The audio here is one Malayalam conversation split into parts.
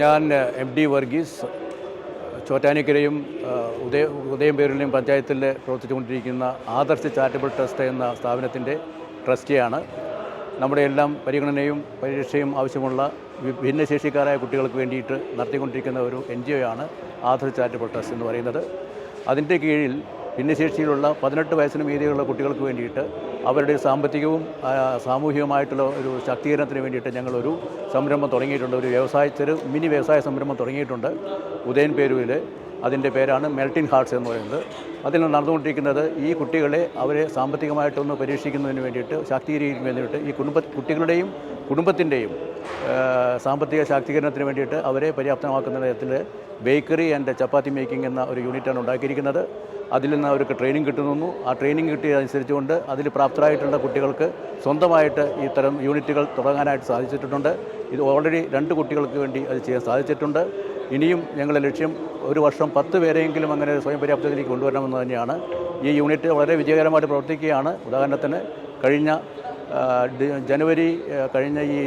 ഞാൻ MD വർഗീസ് ചോറ്റാനിക്കരയും ഉദയംപേരൂരിലെയും പഞ്ചായത്തിൽ പ്രവർത്തിച്ചുകൊണ്ടിരിക്കുന്ന ആദർശ് ചാരിറ്റബിൾ ട്രസ്റ്റ് എന്ന സ്ഥാപനത്തിൻ്റെ ട്രസ്റ്റിയാണ്. നമ്മുടെ എല്ലാം പരിഗണനയും പരിരക്ഷയും ആവശ്യമുള്ള ഭിന്നശേഷിക്കാരായ കുട്ടികൾക്ക് വേണ്ടിയിട്ട് നടത്തിക്കൊണ്ടിരിക്കുന്ന ഒരു NGO ആണ് ആദർശ് ചാരിറ്റബിൾ ട്രസ്റ്റ് എന്ന് പറയുന്നത്. അതിൻ്റെ കീഴിൽ ഭിന്നശേഷിയിലുള്ള 18 വയസ്സിന് മീതെയുള്ള കുട്ടികൾക്ക് വേണ്ടിയിട്ട് അവരുടെ സാമ്പത്തികവും സാമൂഹികമായിട്ടുള്ള ഒരു ശാക്തീകരണത്തിന് വേണ്ടിയിട്ട് ഞങ്ങളൊരു സംരംഭം തുടങ്ങിയിട്ടുണ്ട്. ഒരു മിനി വ്യവസായ സംരംഭം തുടങ്ങിയിട്ടുണ്ട് ഉദയംപേരൂരിൽ. അതിൻ്റെ പേരാണ് മെൽറ്റിംഗ് ഹാർട്ട്സ് എന്ന് പറയുന്നത്. അതിൽ നടന്നുകൊണ്ടിരിക്കുന്നത് ഈ കുട്ടികളെ അവരെ സാമ്പത്തികമായിട്ടൊന്ന് പരീക്ഷിക്കുന്നതിന് വേണ്ടിയിട്ട് ശാക്തീകരിക്കുന്നതിന് വേണ്ടിയിട്ട് ഈ കുട്ടികളുടെയും കുടുംബത്തിൻ്റെയും സാമ്പത്തിക ശാക്തീകരണത്തിന് വേണ്ടിയിട്ട് അവരെ പര്യാപ്തമാക്കുന്ന തരത്തിൽ ബേക്കറി ആൻഡ് ചപ്പാത്തി മേക്കിംഗ് എന്ന ഒരു യൂണിറ്റാണ് ഉണ്ടാക്കിയിരിക്കുന്നത്. അതിൽ നിന്ന് അവർക്ക് ട്രെയിനിങ് കിട്ടുന്നു. ആ ട്രെയിനിങ് കിട്ടിയതനുസരിച്ചുകൊണ്ട് അതിൽ പ്രാപ്തരായിട്ടുള്ള കുട്ടികൾക്ക് സ്വന്തമായിട്ട് ഇത്തരം യൂണിറ്റുകൾ തുടങ്ങാനായിട്ട് സാധിച്ചിട്ടുണ്ട്. ഇത് ഓൾറെഡി 2 കുട്ടികൾക്ക് വേണ്ടി അത് ചെയ്യാൻ സാധിച്ചിട്ടുണ്ട്. ഇനിയും ഞങ്ങളുടെ ലക്ഷ്യം ഒരു വർഷം 10 പേരെങ്കിലും അങ്ങനെ സ്വയം പര്യാപ്തതയിലേക്ക് കൊണ്ടുവരണമെന്ന് തന്നെയാണ്. ഈ യൂണിറ്റ് വളരെ വിജയകരമായിട്ട് പ്രവർത്തിക്കുകയാണ്. ഉദാഹരണത്തിന് കഴിഞ്ഞ ജനുവരി കഴിഞ്ഞ ഈ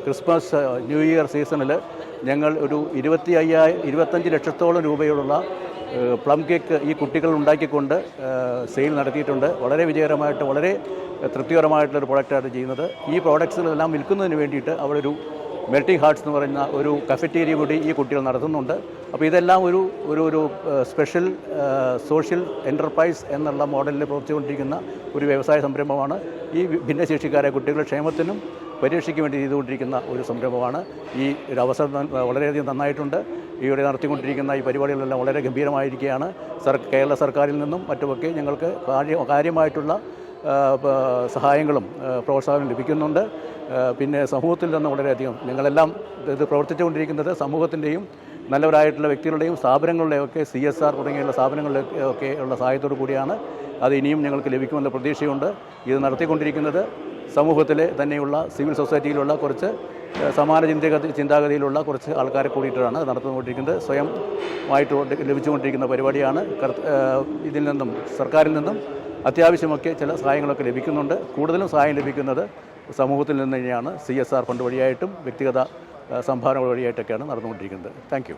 ക്രിസ്മസ് ന്യൂ ഇയർ സീസണിൽ ഞങ്ങൾ ഒരു 25 ലക്ഷത്തോളം രൂപയുള്ള പ്ലം കേക്ക് ഈ കുട്ടികൾ ഉണ്ടാക്കിക്കൊണ്ട് സെയിൽ നടത്തിയിട്ടുണ്ട്. വളരെ വിജയകരമായിട്ട് വളരെ തൃപ്തികരമായിട്ടുള്ളൊരു പ്രോഡക്റ്റാണ് ചെയ്യുന്നത്. ഈ പ്രോഡക്ട്സുകളെല്ലാം വിൽക്കുന്നതിന് വേണ്ടിയിട്ട് അവിടെ ഒരു മെൽറ്റിംഗ് ഹാർട്ട്സ് എന്ന് പറയുന്ന ഒരു കഫറ്റേരിയ കൂടി ഈ കുട്ടികൾ നടത്തുന്നുണ്ട്. അപ്പോൾ ഇതെല്ലാം ഒരു സ്പെഷ്യൽ സോഷ്യൽ എൻ്റർപ്രൈസ് എന്നുള്ള മോഡലിൽ പ്രവർത്തിച്ചുകൊണ്ടിരിക്കുന്ന ഒരു വ്യവസായ സംരംഭമാണ്. ഈ ഭിന്നശേഷിക്കാരായ കുട്ടികളുടെ ക്ഷേമത്തിനും പരീക്ഷയ്ക്ക് വേണ്ടി ചെയ്തുകൊണ്ടിരിക്കുന്ന ഒരു സംരംഭമാണ്. ഈ ഒരു അവസരം വളരെയധികം നന്നായിട്ടുണ്ട്. ഇവിടെ നടത്തിക്കൊണ്ടിരിക്കുന്ന ഈ പരിപാടികളെല്ലാം വളരെ ഗംഭീരമായിരിക്കുകയാണ്. കേരള സർക്കാരിൽ നിന്നും മറ്റുമൊക്കെ ഞങ്ങൾക്ക് കാര്യമായിട്ടുള്ള സഹായങ്ങളും പ്രോത്സാഹനം ലഭിക്കുന്നുണ്ട്. പിന്നെ സമൂഹത്തിൽ നിന്ന് വളരെയധികം ഞങ്ങളെല്ലാം ഇത് പ്രവർത്തിച്ചുകൊണ്ടിരിക്കുന്നത് സമൂഹത്തിൻ്റെയും നല്ലവരായിട്ടുള്ള വ്യക്തികളുടെയും സ്ഥാപനങ്ങളുടെയൊക്കെ CSR തുടങ്ങിയുള്ള സ്ഥാപനങ്ങളിലൊക്കെ ഉള്ള സഹായത്തോടു കൂടിയാണ്. അത് ഇനിയും ഞങ്ങൾക്ക് ലഭിക്കുമെന്ന പ്രതീക്ഷയുണ്ട്. ഇത് നടത്തിക്കൊണ്ടിരിക്കുന്നത് സമൂഹത്തിലെ തന്നെയുള്ള സിവിൽ സൊസൈറ്റിയിലുള്ള കുറച്ച് സമാന ചിന്താഗതിയിലുള്ള കുറച്ച് ആൾക്കാരെ കൂടിയിട്ടാണ് നടത്തിക്കൊണ്ടിരിക്കുന്നത്. സ്വയമായിട്ട് ലഭിച്ചുകൊണ്ടിരിക്കുന്ന പരിപാടിയാണ്. ഇതിൽ നിന്നും സർക്കാരിൽ നിന്നും അത്യാവശ്യമൊക്കെ ചില സഹായങ്ങളൊക്കെ ലഭിക്കുന്നുണ്ട്. കൂടുതലും സഹായം ലഭിക്കുന്നത് സമൂഹത്തിൽ നിന്ന് തന്നെയാണ്. CSR ഫണ്ട് വഴിയായിട്ടും വ്യക്തിഗത സംഭാവനകൾ വഴിയായിട്ടൊക്കെയാണ് നടന്നുകൊണ്ടിരിക്കുന്നത്. Thank you.